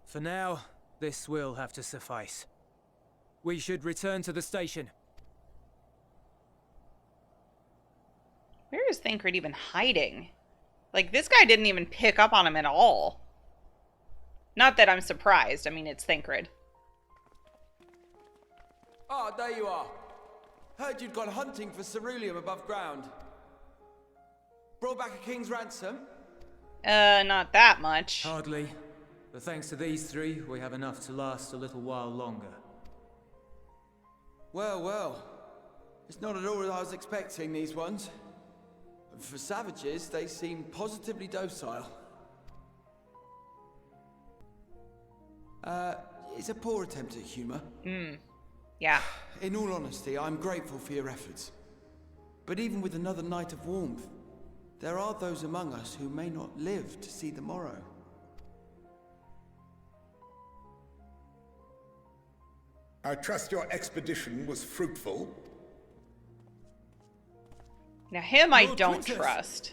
For now, this will have to suffice. We should return to the station. Where is Thancred even hiding? Like, this guy didn't even pick up on him at all. Not that I'm surprised. I mean, it's Thancred. Ah, there you are. Heard you'd gone hunting for ceruleum above ground. Brought back a king's ransom? Not that much. Hardly. But thanks to these three, we have enough to last a little while longer. Well, well. It's not at all as I was expecting, these ones. For savages, they seem positively docile. It's a poor attempt at humor. Yeah. In all honesty, I'm grateful for your efforts. But even with another night of warmth, there are those among us who may not live to see the morrow. I trust your expedition was fruitful. Now him I Lord don't Quintus. trust.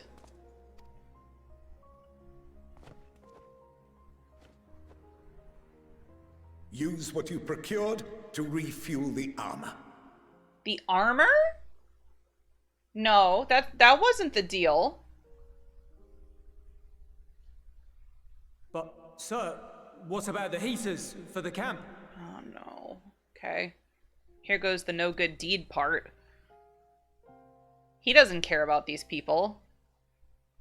Use what you procured to refuel the armor. The armor? No, that wasn't the deal. But, sir, what about the heaters for the camp? Oh no. Okay. Here goes the no good deed part. He doesn't care about these people.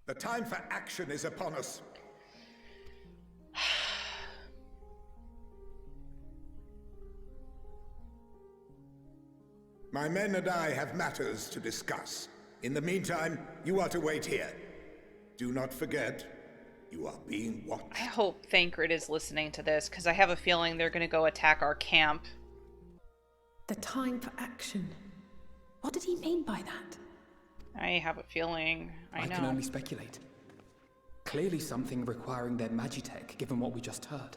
The time for action is upon us. My men and I have matters to discuss. In the meantime, you are to wait here. Do not forget, you are being watched. I hope Thancred is listening to this, because I have a feeling they're going to go attack our camp. The time for action. What did he mean by that? I have a feeling. I know. can only speculate. Clearly something requiring their magitech, given what we just heard.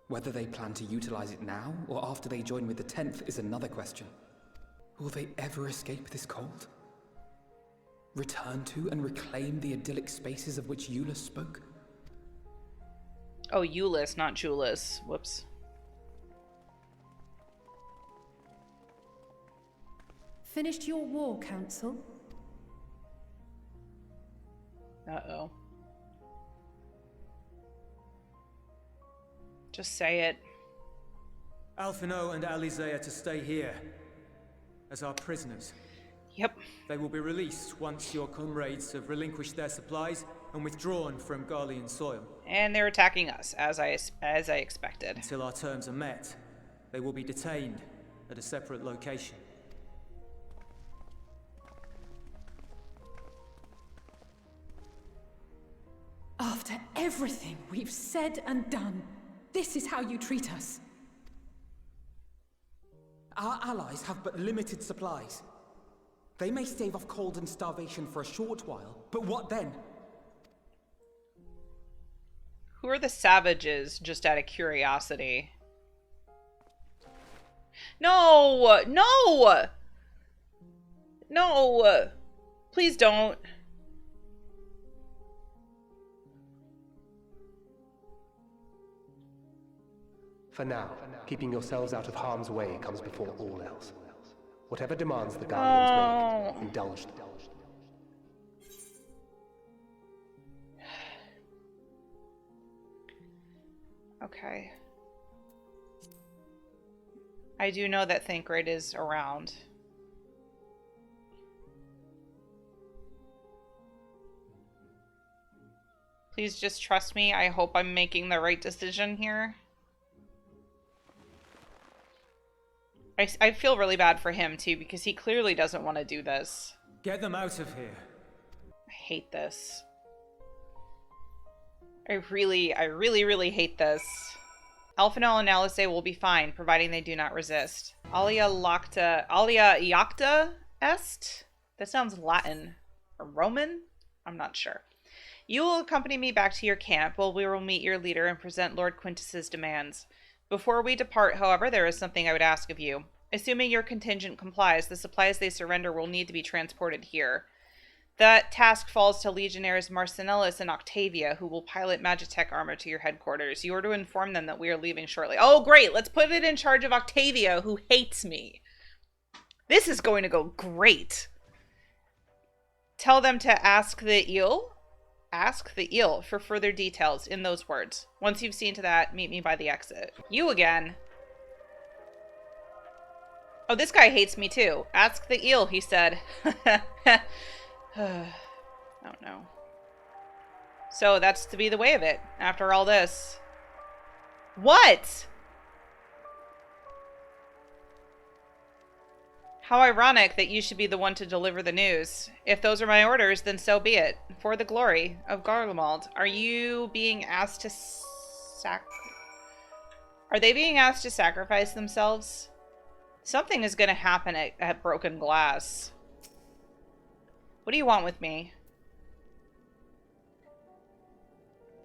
Whether they plan to utilize it now, or after they join with the 10th, is another question. Will they ever escape this cult? Return to and reclaim the idyllic spaces of which Eulus spoke? Oh, Eulus, not Julius. Whoops. Finished your war, Council? Uh-oh. Just say it. Alphino and Alizé are to stay here as our prisoners. Yep. They will be released once your comrades have relinquished their supplies and withdrawn from Garlean soil. And they're attacking us, as I expected. Until our terms are met, they will be detained at a separate location. After everything we've said and done, this is how you treat us. Our allies have but limited supplies. They may stave off cold and starvation for a short while, but what then? Who are the savages, just out of curiosity? No! No! No! Please don't. For now, keeping yourselves out of harm's way comes before all else. Whatever demands the Guardians make, indulge them. Okay. I do know that Thancred is around. Please just trust me. I hope I'm making the right decision here. I feel really bad for him, too, because he clearly doesn't want to do this. Get them out of here. I hate this. I really, really hate this. Alphanel and Alice will be fine, providing they do not resist. Alia iacta est? That sounds Latin. Or Roman? I'm not sure. You will accompany me back to your camp, while we will meet your leader and present Lord Quintus's demands. Before we depart, however, there is something I would ask of you. Assuming your contingent complies, the supplies they surrender will need to be transported here. That task falls to Legionnaires Marcinellus and Octavia, who will pilot Magitech armor to your headquarters. You are to inform them that we are leaving shortly. Oh, great! Let's put it in charge of Octavia, who hates me. This is going to go great. Tell them to ask the eel. Ask the eel for further details in those words. Once you've seen to that, meet me by the exit. You again. Oh, this guy hates me too. Ask the eel, he said. Oh no. So that's to be the way of it, after all this. What? How ironic that you should be the one to deliver the news. If those are my orders, then so be it. For the glory of Garlemald. Are you being asked to Are they being asked to sacrifice themselves? Something is going to happen at Broken Glass. What do you want with me?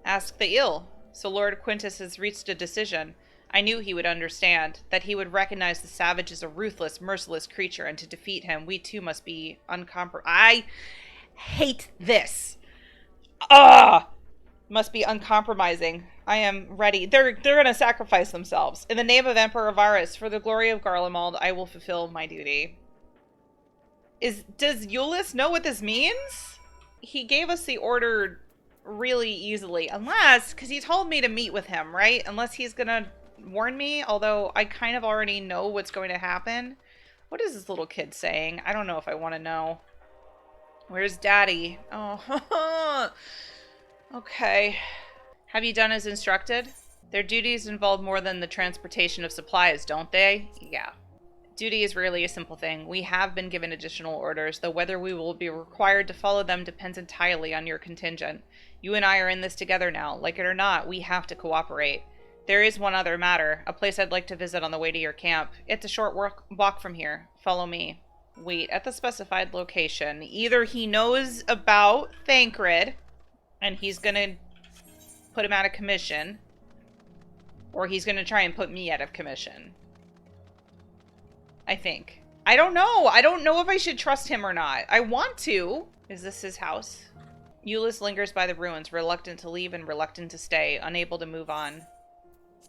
Ask the ill. So Lord Quintus has reached a decision. I knew he would understand, that he would recognize the savage as a ruthless, merciless creature, and to defeat him, we too must be I hate this. Must be uncompromising. I am ready. They're gonna sacrifice themselves. In the name of Emperor Varus, for the glory of Garlemald, I will fulfill my duty. Does Euless know what this means? He gave us the order really easily. Unless, because he told me to meet with him, right? Unless he's gonna warn me, although I kind of already know what's going to happen. What is this little kid saying? I don't know if I want to know. Where's Daddy? Oh, okay. Have you done as instructed? Their duties involve more than the transportation of supplies, don't they? Yeah. Duty is rarely a simple thing. We have been given additional orders, though whether we will be required to follow them depends entirely on your contingent. You and I are in this together now. Like it or not, we have to cooperate. There is one other matter, a place I'd like to visit on the way to your camp. It's a short walk from here. Follow me. Wait at the specified location. Either he knows about Thancred, and he's gonna put him out of commission, or he's gonna try and put me out of commission. I think. I don't know. I don't know if I should trust him or not. I want to. Is this his house? Euless lingers by the ruins, reluctant to leave and reluctant to stay, unable to move on.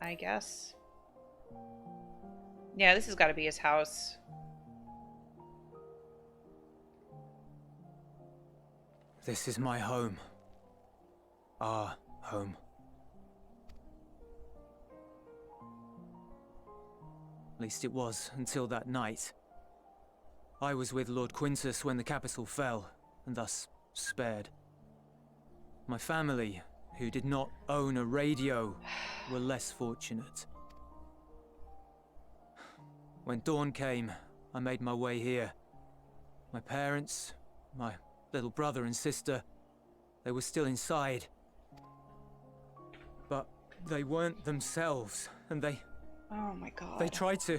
I guess. Yeah, this has got to be his house. This is my home. Our home. At least it was, until that night. I was with Lord Quintus when the capital fell, and thus spared. My family, who did not own a radio, were less fortunate. When dawn came, I made my way here. My parents, my little brother and sister, they were still inside. But they weren't themselves, and Oh my god. they tried to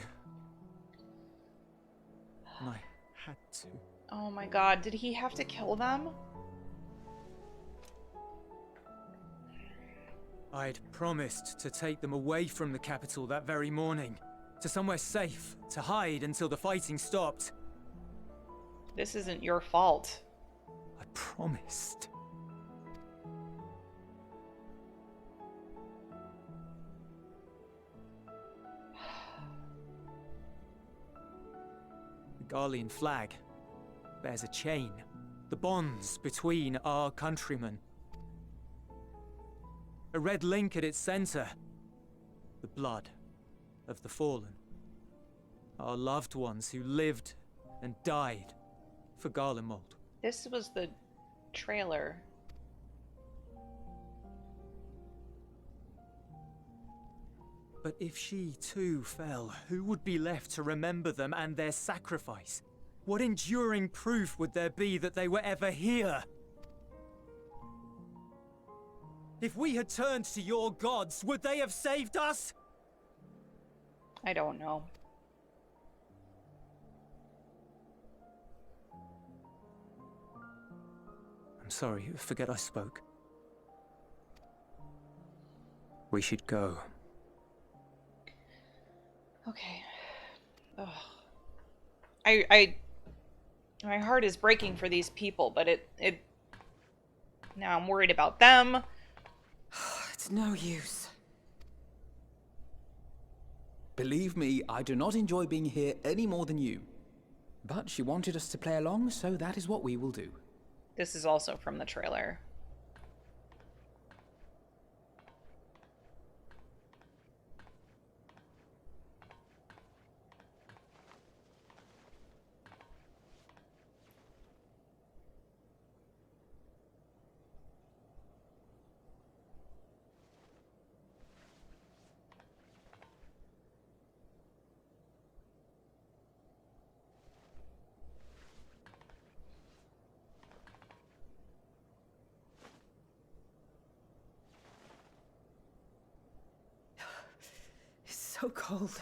and I had to. Oh my god, did he have to kill them? I'd promised to take them away from the capital that very morning, to somewhere safe, to hide until the fighting stopped. This isn't your fault. I promised. The Garlean flag bears a chain, the bonds between our countrymen. A red link at its center, the blood of the fallen. Our loved ones who lived and died for Garlemald. This was the trailer. But if she too fell, who would be left to remember them and their sacrifice? What enduring proof would there be that they were ever here? If we had turned to your gods, would they have saved us? I don't know. I'm sorry, forget I spoke. We should go. Okay. Ugh. My heart is breaking for these people, but it now I'm worried about them. It's no use. Believe me, I do not enjoy being here any more than you. But she wanted us to play along, so that is what we will do. This is also from the trailer. So cold.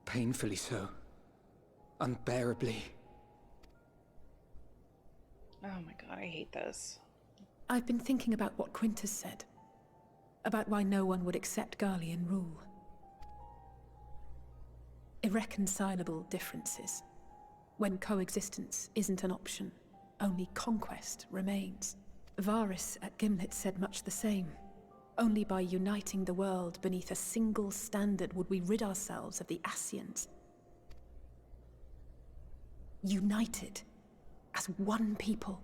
Painfully so. Unbearably. Oh my god, I hate this. I've been thinking about what Quintus said. About why no one would accept Garlean rule. Irreconcilable differences. When coexistence isn't an option, only conquest remains. Varys at Gimlet said much the same. Only by uniting the world beneath a single standard would we rid ourselves of the Ascians. United as one people,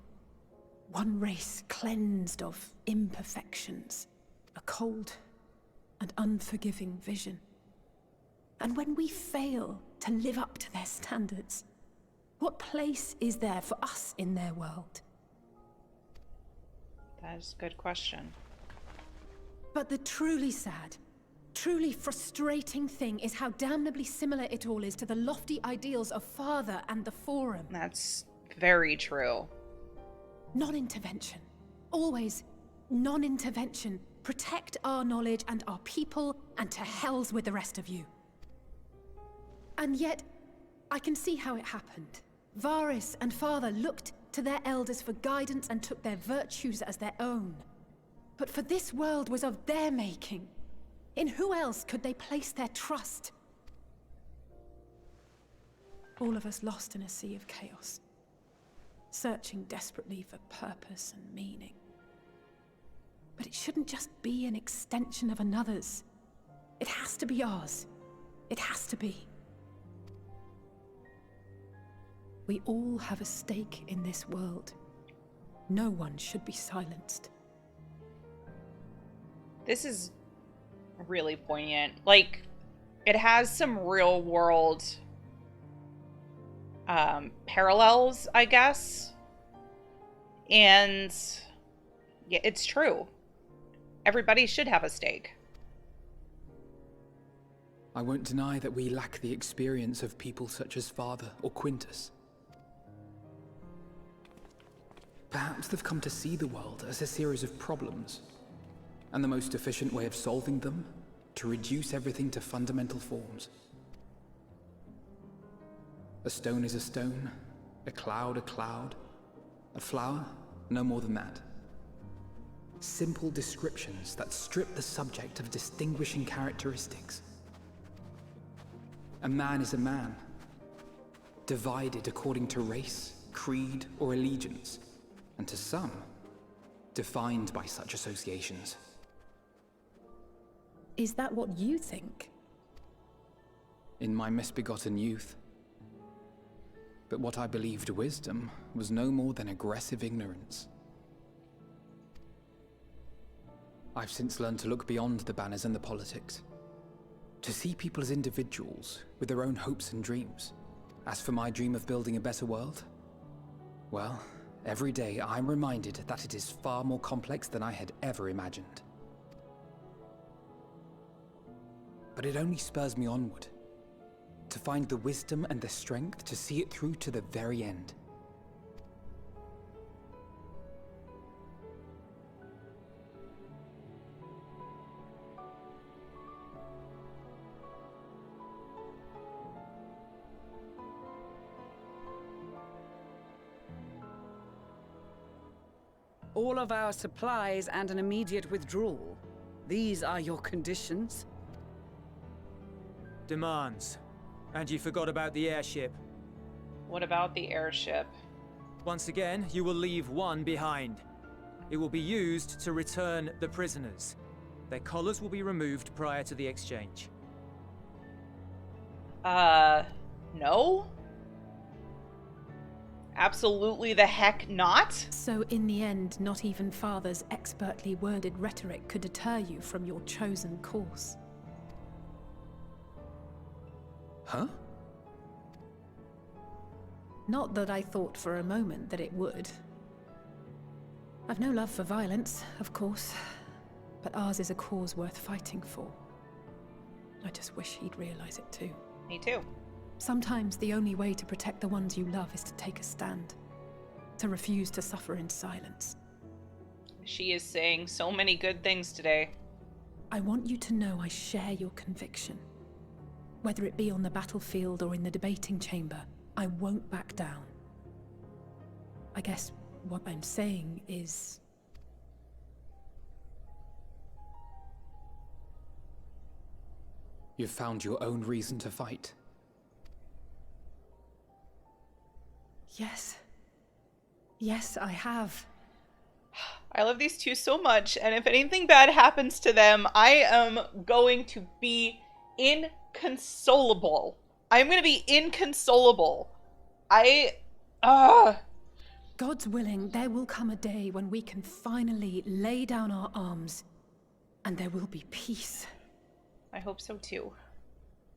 one race cleansed of imperfections, a cold and unforgiving vision. And when we fail to live up to their standards, what place is there for us in their world? That is a good question. But the truly sad, truly frustrating thing is how damnably similar it all is to the lofty ideals of Father and the Forum. That's very true. Non-intervention. Always non-intervention. Protect our knowledge and our people, and to hells with the rest of you. And yet, I can see how it happened. Varys and Father looked to their elders for guidance and took their virtues as their own. But for this world was of their making. In who else could they place their trust? All of us lost in a sea of chaos, searching desperately for purpose and meaning. But it shouldn't just be an extension of another's. It has to be ours. It has to be. We all have a stake in this world. No one should be silenced. This is really poignant. Like, it has some real world parallels, I guess. And yeah, it's true. Everybody should have a stake. I won't deny that we lack the experience of people such as Father or Quintus. Perhaps they've come to see the world as a series of problems, and the most efficient way of solving them to reduce everything to fundamental forms. A stone is a stone, a cloud, a flower, no more than that. Simple descriptions that strip the subject of distinguishing characteristics. A man is a man, divided according to race, creed, or allegiance, and to some, defined by such associations. Is that what you think? In my misbegotten youth. But what I believed wisdom was no more than aggressive ignorance. I've since learned to look beyond the banners and the politics, to see people as individuals with their own hopes and dreams. As for my dream of building a better world, well, every day I'm reminded that it is far more complex than I had ever imagined. But it only spurs me onward, to find the wisdom and the strength to see it through to the very end. All of our supplies and an immediate withdrawal. These are your conditions? Demands. And you forgot about the airship. What about the airship? Once again, you will leave one behind. It will be used to return the prisoners. Their collars will be removed prior to the exchange. No? Absolutely the heck not? So in the end, not even Father's expertly worded rhetoric could deter you from your chosen course. Huh? Not that I thought for a moment that it would. I've no love for violence, of course, but ours is a cause worth fighting for. I just wish he'd realize it too. Me too. Sometimes the only way to protect the ones you love is to take a stand, to refuse to suffer in silence. She is saying so many good things today. I want you to know I share your conviction. Whether it be on the battlefield or in the debating chamber, I won't back down. I guess what I'm saying is... You've found your own reason to fight. Yes. Yes, I have. I love these two so much, and if anything bad happens to them, I am going to be inconsolable. I'm going to be inconsolable. God's willing, there will come a day when we can finally lay down our arms, and there will be peace. I hope so too.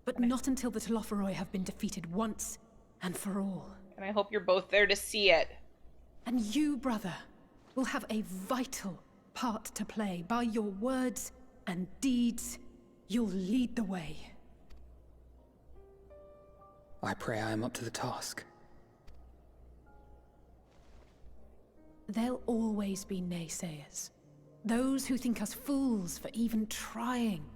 But not until the Telophoroi have been defeated once and for all. And I hope you're both there to see it. And you, brother, will have a vital part to play. By your words and deeds, you'll lead the way. I pray I am up to the task. There'll always be naysayers. Those who think us fools for even trying.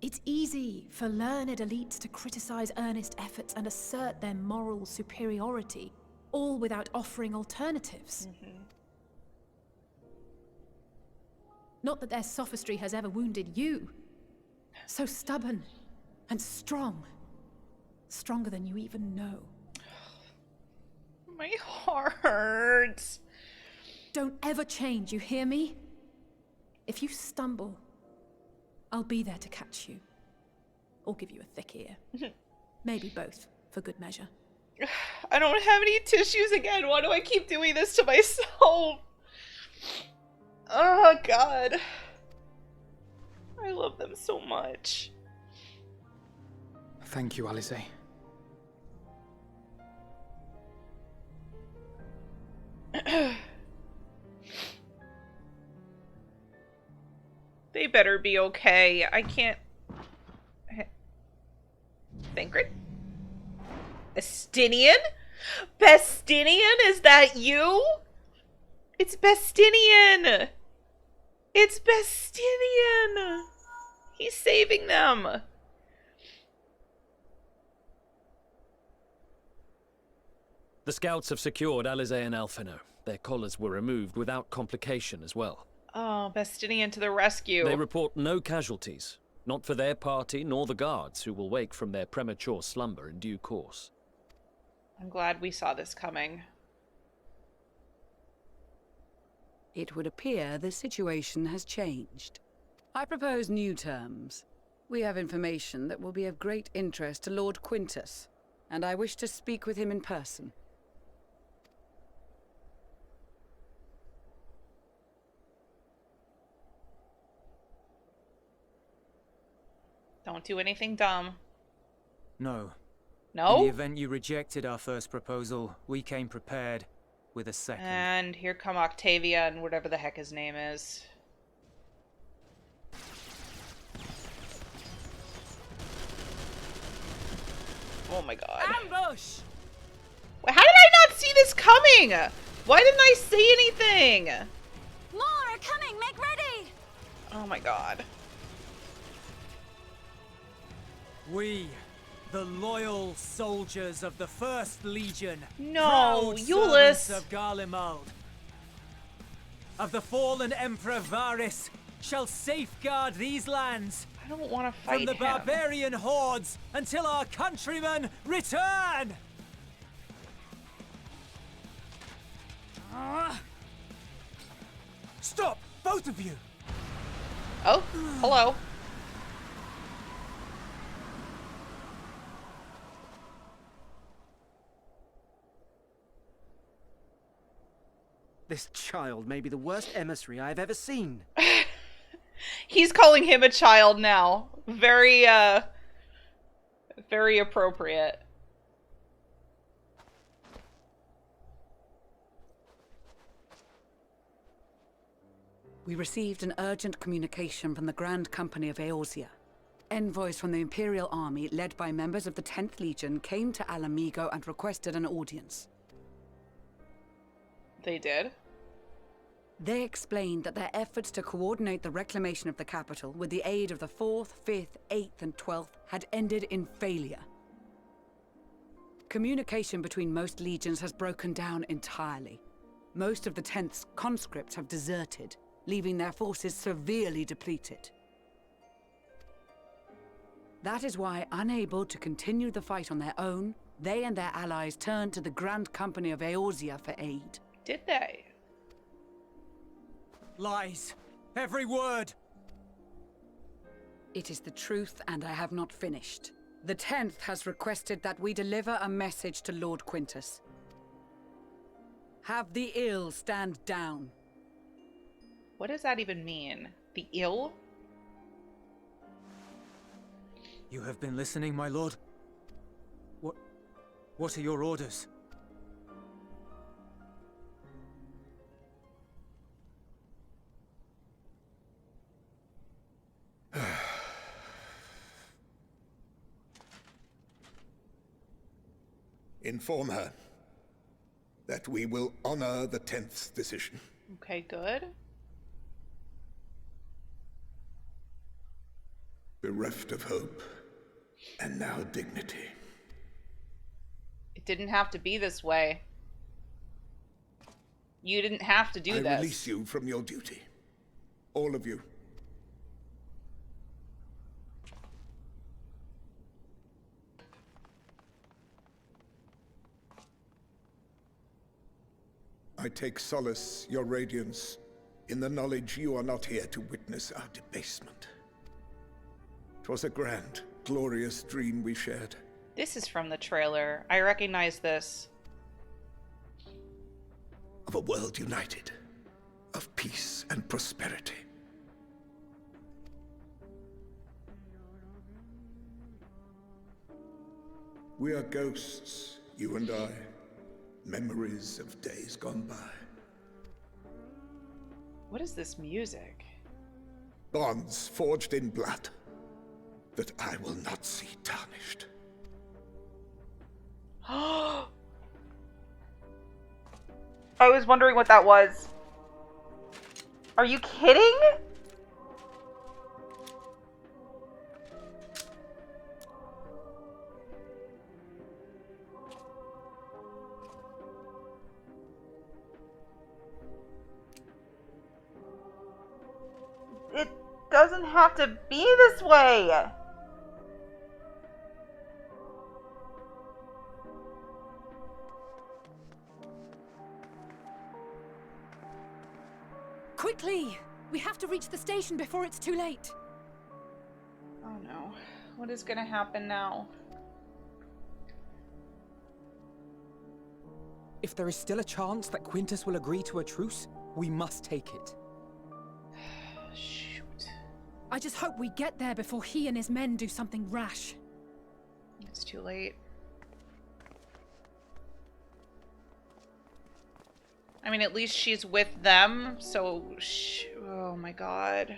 It's easy for learned elites to criticize earnest efforts and assert their moral superiority, all without offering alternatives. Not that their sophistry has ever wounded you. So stubborn and strong. Stronger than you even know. My heart. Don't ever change, you hear me? If you stumble, I'll be there to catch you. Or give you a thick ear. Maybe both, for good measure. I don't have any tissues again. Why do I keep doing this to myself? Oh, God. I love them so much. Thank you, Alice. They better be okay. I can't... Thancred? Bestinian? Bestinian? Is that you? It's Bestinian! It's Bestinian! He's saving them. The scouts have secured Alizé and Alphino. Their collars were removed without complication as well. Oh, Bestinian to the rescue. They report no casualties. Not for their party, nor the guards, who will wake from their premature slumber in due course. I'm glad we saw this coming. It would appear the situation has changed. I propose new terms. We have information that will be of great interest to Lord Quintus, and I wish to speak with him in person. Don't do anything dumb. No. No? In the event you rejected our first proposal, we came prepared with a second. And here come Octavia and whatever the heck his name is. Oh my god. Ambush! Wait, how did I not see this coming? Why didn't I say anything? More are coming! Make ready! Oh my god. We, the loyal soldiers of the First Legion, No, proud Euless. servants of Garlemald, of the fallen Emperor Varys, shall safeguard these lands I don't want to fight from the him. barbarian hordes until our countrymen return! Stop, both of you! Oh, hello. This child may be the worst emissary I've ever seen. He's calling him a child now. Very, very appropriate. We received an urgent communication from the Grand Company of Eorzea. Envoys from the Imperial Army, led by members of the 10th Legion, came to Alamigo and requested an audience. They did? They explained that their efforts to coordinate the reclamation of the capital with the aid of the 4th, 5th, 8th, and 12th had ended in failure. Communication between most legions has broken down entirely. Most of the 10th's conscripts have deserted, leaving their forces severely depleted. That is why, unable to continue the fight on their own, they and their allies turned to the Grand Company of Eorzea for aid. Did they? Lies. Every word. It is the truth, and I have not finished. The 10th has requested that we deliver a message to Lord Quintus. Have the ill stand down. What does that even mean? The ill? You have been listening, my lord? What are your orders? Inform her that we will honor the 10th's decision. Okay, good. Bereft of hope, and now dignity. It didn't have to be this way. You didn't have to do I this. release you from your duty. All of you. I take solace, your radiance, in the knowledge you are not here to witness our debasement. 'Twas a grand, glorious dream we shared. This is from the trailer. I recognize this. Of a world united, of peace and prosperity. We are ghosts, you and I, memories of days gone by. What is this music? Bonds forged in blood that I will not see tarnished. I was wondering what that was. Are you kidding? it doesn't have to be this way. Quickly! We have to reach the station before it's too late. Oh no. What is gonna happen now? If there is still a chance that Quintus will agree to a truce, we must take it. Shoot. I just hope we get there before he and his men do something rash. It's too late. I mean, at least she's with them, so... oh my god.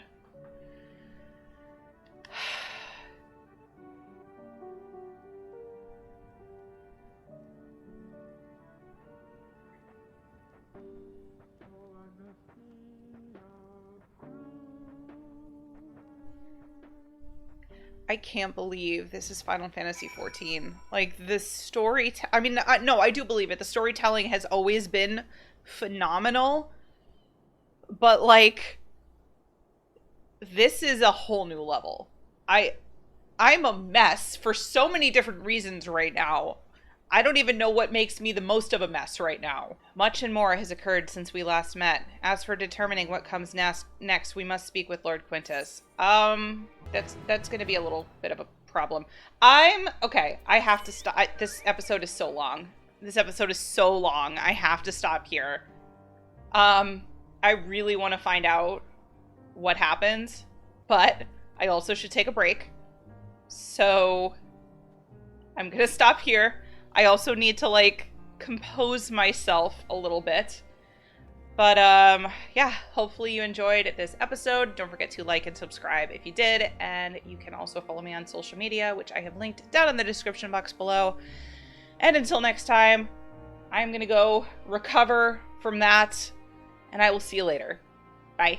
I can't believe this is Final Fantasy XIV. Like, the story... I mean, no, I do believe it. The storytelling has always been phenomenal. But, like, this is a whole new level. I'm a mess for so many different reasons right now. I don't even know what makes me the most of a mess right now. Much and more has occurred since we last met. As for determining what comes next, we must speak with Lord Quintus. That's gonna be a little bit of a problem. Okay, I have to stop. This episode is so long. I have to stop here. I really want to find out what happens, but I also should take a break. So I'm gonna stop here. I also need to, like, compose myself a little bit. But, yeah, hopefully you enjoyed this episode. Don't forget to like and subscribe if you did. And you can also follow me on social media, which I have linked down in the description box below. And until next time, I'm going to go recover from that. And I will see you later. Bye.